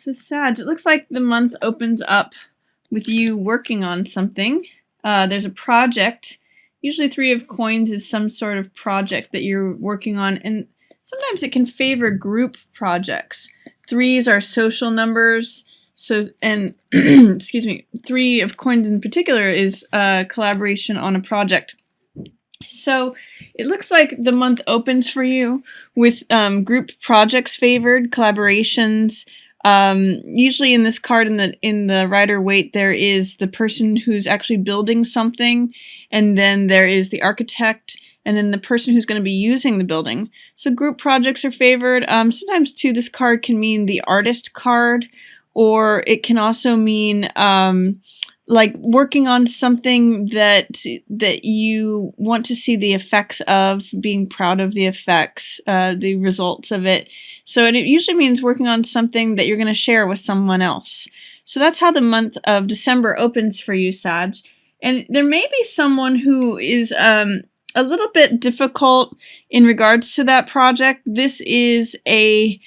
So Sag, it looks like the month opens up with you working on something. There's a project. Usually 3 of coins is some sort of project that you're working on, and sometimes it can favor group projects. 3s are social numbers, so and excuse me, 3 of coins in particular is collaboration on a project. So it looks like the month opens for you with group projects favored, collaborations. Usually in this card in the Rider-Waite, there is the person who's actually building something, and then there is the architect, and then the person who's going to be using the building. So group projects are favored. Sometimes too, this card can mean the artist card, or it can also mean like working on something that you want to see the effects of, being proud of the effects, the results of it. So it usually means working on something that you're going to share with someone else. So that's how the month of December opens for you, Sag. And there may be someone who is a little bit difficult in regards to that project. This is a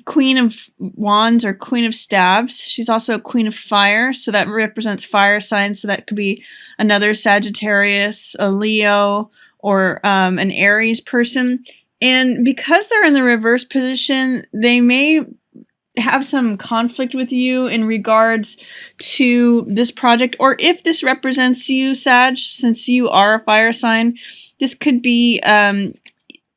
Queen of Wands or Queen of Staves. She's also a Queen of Fire, so that represents fire signs. So that could be another Sagittarius, a Leo, or an Aries person. And because they're in the reverse position, they may have some conflict with you in regards to this project, or if this represents you, Sag, since you are a fire sign, this could be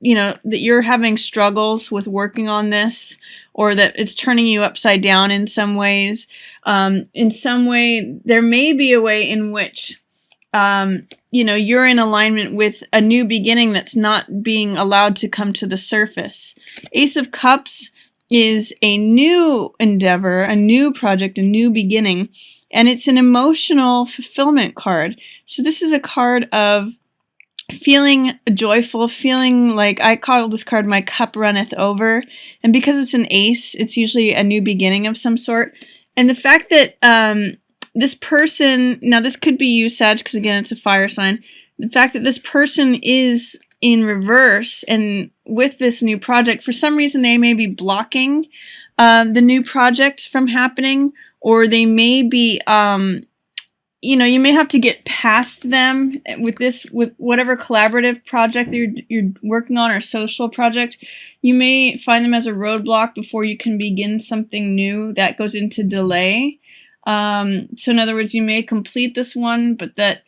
you know, that you're having struggles with working on this, or that it's turning you upside down in some ways. In some way, there may be a way in which, you know, you're in alignment with a new beginning that's not being allowed to come to the surface. Ace of Cups is a new endeavor, a new project, a new beginning, and it's an emotional fulfillment card. So this is a card of feeling joyful, feeling like, I call this card my cup runneth over. And because it's an ace, it's usually a new beginning of some sort. And the fact that this person, now this could be you, Sag, because again, it's a fire sign. The fact that this person is in reverse and with this new project, for some reason they may be blocking the new project from happening, or they may be you know, you may have to get past them with this, with whatever collaborative project that you're working on, or social project. You may find them as a roadblock before you can begin something new. That goes into delay. So in other words, you may complete this one, but that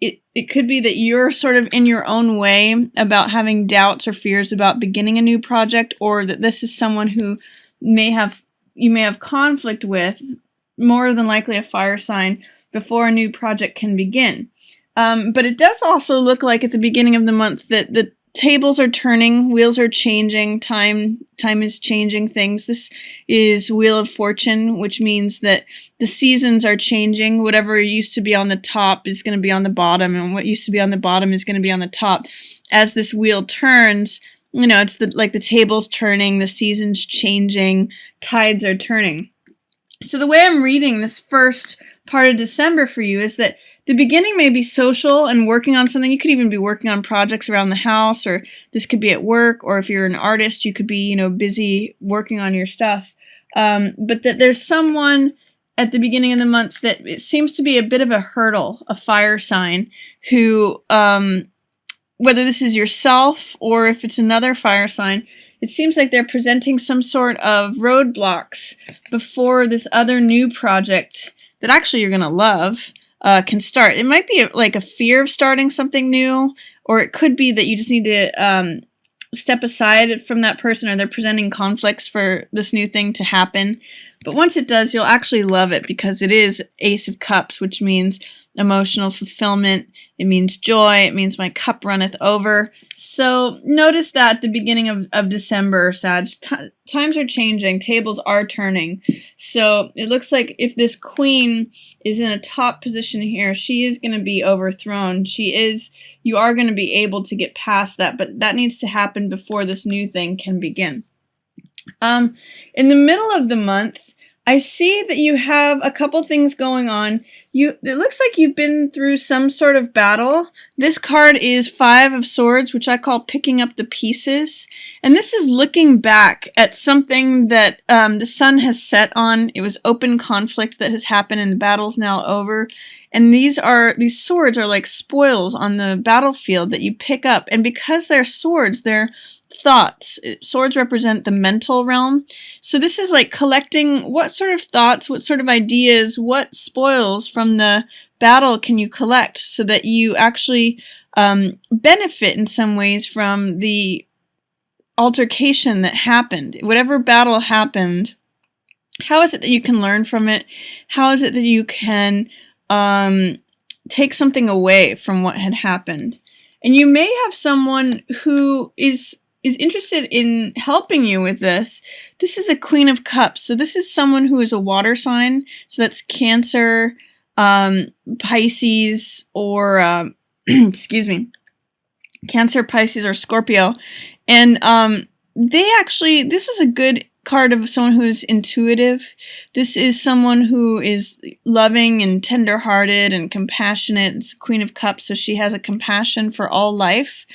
it could be that you're sort of in your own way about having doubts or fears about beginning a new project, or that this is someone who you may have conflict with, more than likely a fire sign, before a new project can begin. But it does also look like at the beginning of the month that the tables are turning, wheels are changing, time is changing things. This is Wheel of Fortune, which means that the seasons are changing. Whatever used to be on the top is going to be on the bottom, and what used to be on the bottom is going to be on the top. As this wheel turns, you know, it's like the tables turning, the seasons changing, tides are turning. So the way I'm reading this first part of December for you is that the beginning may be social and working on something. You could even be working on projects around the house, or this could be at work, or if you're an artist, you could be, you know, busy working on your stuff. But that there's someone at the beginning of the month that it seems to be a bit of a hurdle, a fire sign, who, whether this is yourself or if it's another fire sign, it seems like they're presenting some sort of roadblocks before this other new project that actually you're going to love can start. It might be like a fear of starting something new, or it could be that you just need to step aside from that person, or they're presenting conflicts for this new thing to happen. But once it does, you'll actually love it, because it is Ace of Cups, which means emotional fulfillment. It means joy. It means my cup runneth over. So notice that at the beginning of December, Sag, times are changing, tables are turning. So it looks like if this queen is in a top position here, she is going to be overthrown. You are going to be able to get past that, but that needs to happen before this new thing can begin. In the middle of the month, I see that you have a couple things going on. It looks like you've been through some sort of battle. This card is Five of Swords, which I call picking up the pieces. And this is looking back at something that the sun has set on. It was open conflict that has happened and the battle's now over. And these swords are like spoils on the battlefield that you pick up. And because they're swords, they're thoughts. Swords represent the mental realm. So this is like collecting what sort of thoughts, what sort of ideas, what spoils from the battle can you collect so that you actually benefit in some ways from the altercation that happened. Whatever battle happened, how is it that you can learn from it? How is it that you can take something away from what had happened? And you may have someone who is interested in helping you with this. This is a Queen of Cups. So this is someone who is a water sign. So that's Cancer, Pisces, or excuse me, Cancer, Pisces, or Scorpio. And this is a good card of someone who is intuitive. This is someone who is loving and tender-hearted and compassionate. It's Queen of Cups, so she has a compassion for all life.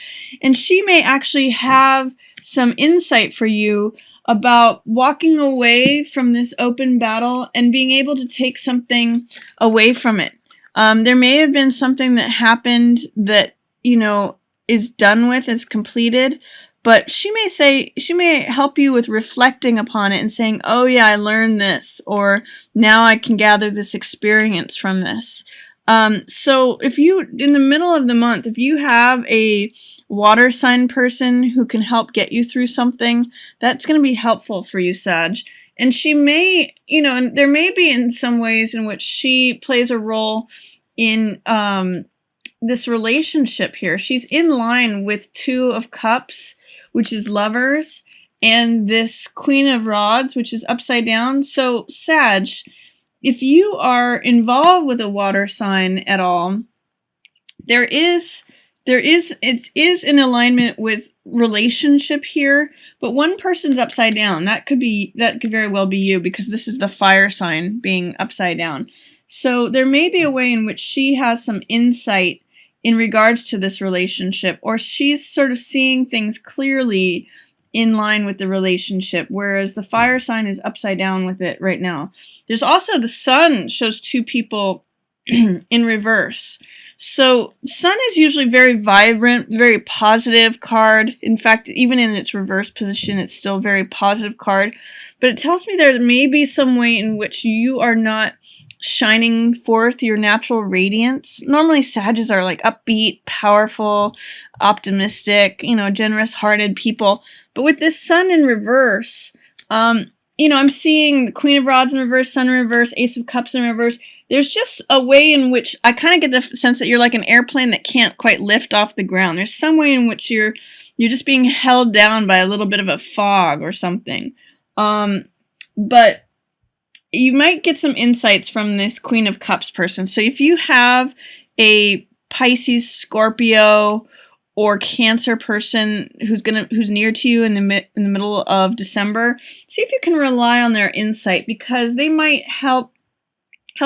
And she may actually have some insight for you about walking away from this open battle and being able to take something away from it. There may have been something that happened that, is done with, is completed, but she may help you with reflecting upon it and saying, oh yeah, I learned this, or now I can gather this experience from this. So if you, in the middle of the month, if you have a water sign person who can help get you through something, that's going to be helpful for you, Sag. And she may, and there may be in some ways in which she plays a role in this relationship here. She's in line with Two of Cups, which is lovers, and this Queen of Rods, which is upside down. So, Sag, if you are involved with a water sign at all, it is in alignment with relationship here, but one person's upside down. That could very well be you, because this is the fire sign being upside down. So there may be a way in which she has some insight in regards to this relationship, or she's sort of seeing things clearly in line with the relationship, whereas the fire sign is upside down with it right now. There's also the sun shows two people in reverse. So sun is usually very vibrant, very positive card. In fact, even in its reverse position, it's still a very positive card. But it tells me there may be some way in which you are not shining forth your natural radiance. Normally Sages are like upbeat, powerful, optimistic, generous-hearted people. But with this sun in reverse, I'm seeing the Queen of Rods in reverse, sun in reverse, Ace of Cups in reverse. There's just a way in which I kind of get the sense that you're like an airplane that can't quite lift off the ground. There's some way in which you're just being held down by a little bit of a fog or something. But you might get some insights from this Queen of Cups person. So if you have a Pisces, Scorpio, or Cancer person who's near to you in the middle of December, see if you can rely on their insight, because they might help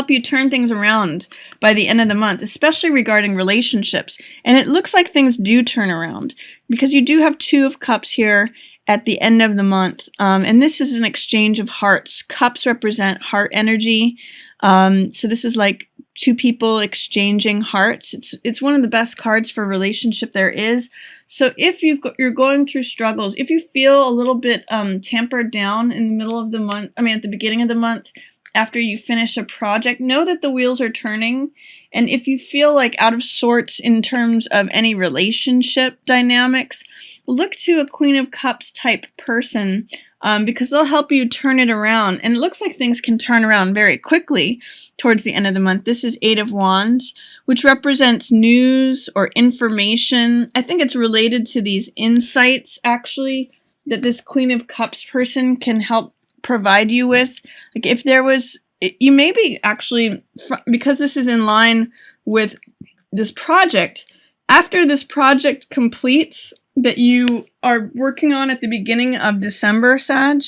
you turn things around by the end of the month, especially regarding relationships. And it looks like things do turn around, because you do have Two of Cups here at the end of the month. And this is an exchange of hearts. Cups represent heart energy. So this is like two people exchanging hearts. It's one of the best cards for a relationship there is. So if you're going through struggles, if you feel a little bit tampered down in the middle of the month, at the beginning of the month, after you finish a project, know that the wheels are turning. And if you feel like out of sorts in terms of any relationship dynamics, look to a Queen of Cups type person, because they'll help you turn it around. And it looks like things can turn around very quickly towards the end of the month. This is Eight of Wands, which represents news or information. I think it's related to these insights, actually, that this Queen of Cups person can help provide you with. Like if there was, you may be actually, because this is in line with this project, after this project completes that you are working on at the beginning of December, Sag,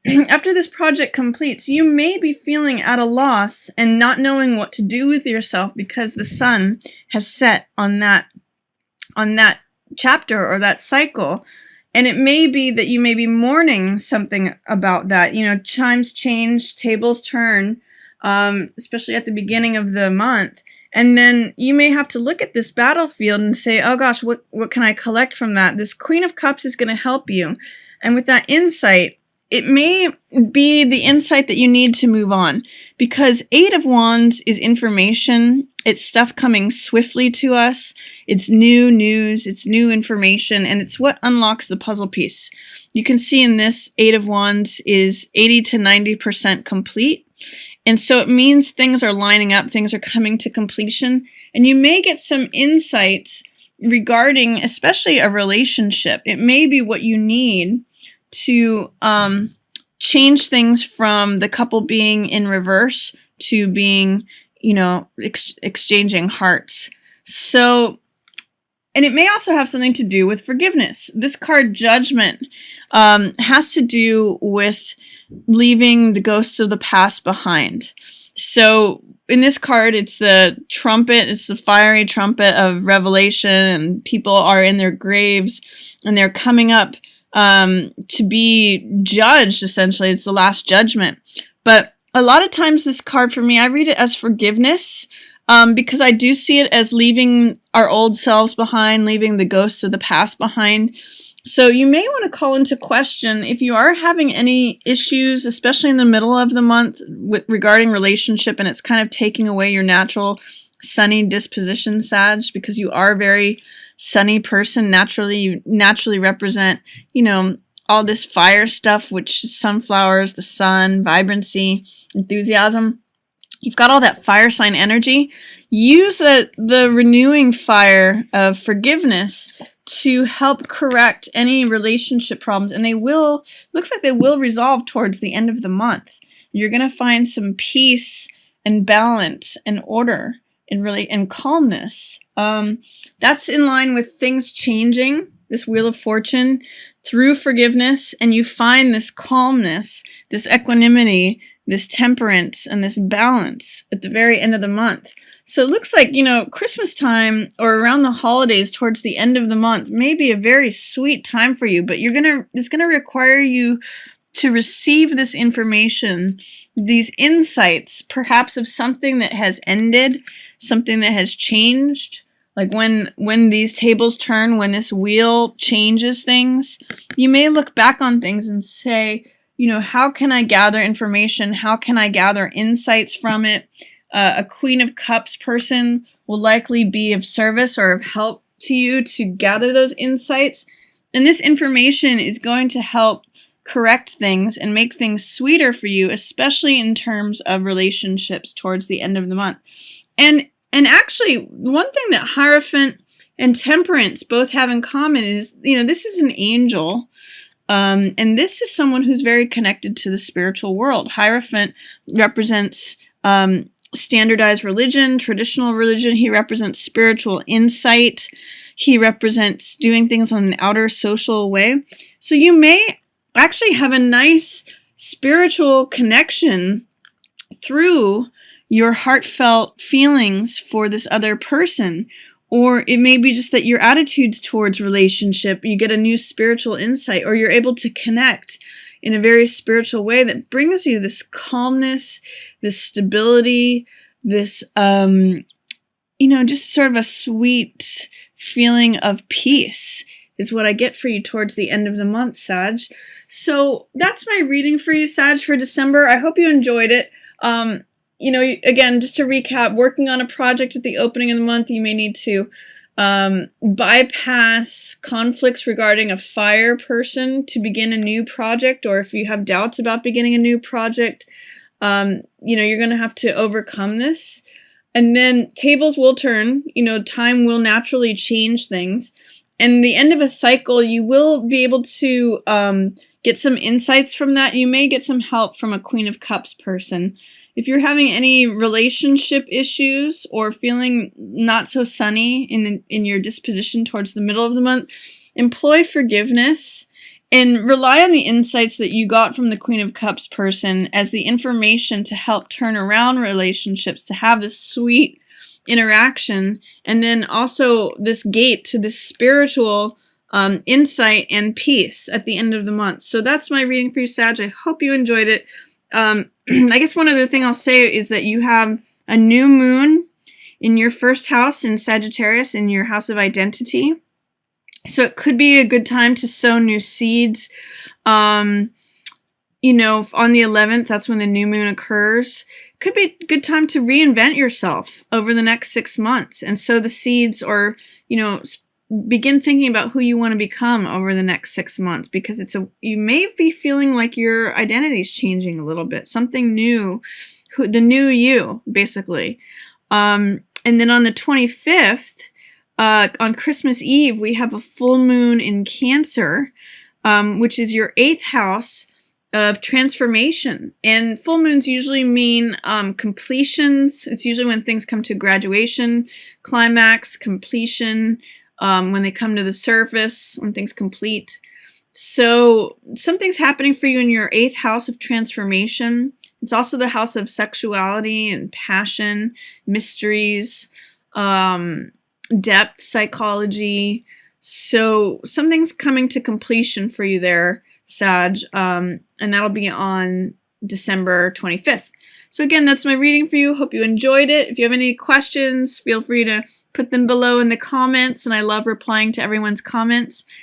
after this project completes, you may be feeling at a loss and not knowing what to do with yourself because the sun has set on that chapter or that cycle. And it may be that you may be mourning something about that. You know, chimes change, tables turn, especially at the beginning of the month. And then you may have to look at this battlefield and say, oh gosh, what can I collect from that? This Queen of Cups is going to help you. And with that insight, it may be the insight that you need to move on, because Eight of Wands is information. It's stuff coming swiftly to us. It's new news. It's new information. And it's what unlocks the puzzle piece. You can see in this Eight of Wands is 80 to 90% complete. And so it means things are lining up. Things are coming to completion. And you may get some insights regarding especially a relationship. It may be what you need to change things from the couple being in reverse to being, you know, exchanging hearts. So, and it may also have something to do with forgiveness. This card, Judgment, has to do with leaving the ghosts of the past behind. So in this card, it's the trumpet, it's the fiery trumpet of revelation, and people are in their graves and they're coming up to be judged, essentially. It's the last judgment. But a lot of times this card, for me, I read it as forgiveness, because I do see it as leaving our old selves behind, leaving the ghosts of the past behind. So you may want to call into question if you are having any issues, especially in the middle of the month regarding relationship, and it's kind of taking away your natural sunny disposition, Sag, because you are a very sunny person. Naturally, you naturally represent, you know, all this fire stuff, which is sunflowers, the sun, vibrancy, enthusiasm. You've got all that fire sign energy. Use the renewing fire of forgiveness to help correct any relationship problems, and looks like they will resolve towards the end of the month. You're going to find some peace and balance and order and calmness. That's in line with things changing, this Wheel of Fortune, through forgiveness, and you find this calmness, this equanimity, this temperance, and this balance at the very end of the month. So it looks like, you know, Christmas time or around the holidays towards the end of the month may be a very sweet time for you, but it's gonna require you to receive this information, these insights, perhaps of something that has ended, something that has changed. Like when these tables turn, when this wheel changes things, you may look back on things and say, you know, how can I gather information? How can I gather insights from it? A Queen of Cups person will likely be of service or of help to you to gather those insights. And this information is going to help correct things and make things sweeter for you, especially in terms of relationships towards the end of the month. And actually, one thing that Hierophant and Temperance both have in common is, you know, this is an angel. And this is someone who's very connected to the spiritual world. Hierophant represents standardized religion, traditional religion. He represents spiritual insight. He represents doing things on an outer social way. So you may actually have a nice spiritual connection through your heartfelt feelings for this other person. Or it may be just that your attitudes towards relationship, you get a new spiritual insight, or you're able to connect in a very spiritual way that brings you this calmness, this stability, this, you know, just sort of a sweet feeling of peace is what I get for you towards the end of the month, Sag. So that's my reading for you, Sag, for December. I hope you enjoyed it. You know, again, just to recap, working on a project at the opening of the month, you may need to bypass conflicts regarding a fire person to begin a new project, or if you have doubts about beginning a new project, you know, you're going to have to overcome this. And then tables will turn, you know, time will naturally change things. And the end of a cycle, you will be able to get some insights from that. You may get some help from a Queen of Cups person. If you're having any relationship issues or feeling not so sunny in your disposition towards the middle of the month, employ forgiveness And rely on the insights that you got from the Queen of Cups person as the information to help turn around relationships, to have this sweet interaction, and then also this gate to this spiritual insight and peace at the end of the month. So that's my reading for you, Sag. I hope you enjoyed it. I guess one other thing I'll say is that you have a new moon in your first house in Sagittarius, in your house of identity. So it could be a good time to sow new seeds. You know, on the 11th, that's when the new moon occurs. Could be a good time to reinvent yourself over the next 6 months and sow the seeds, or, you know, begin thinking about who you want to become over the next 6 months, because you may be feeling like your identity is changing a little bit, something new, the new you, basically. And then on the 25th, on Christmas Eve, we have a full moon in Cancer, which is your 8th house of transformation. And full moons usually mean completions. It's usually when things come to graduation, climax, completion, when they come to the surface, when things complete. So something's happening for you in your 8th house of transformation. It's also the house of sexuality and passion, mysteries, depth, psychology. So something's coming to completion for you there, Sag, and that'll be on December 25th. So again, that's my reading for you. Hope you enjoyed it. If you have any questions, feel free to put them below in the comments, and I love replying to everyone's comments.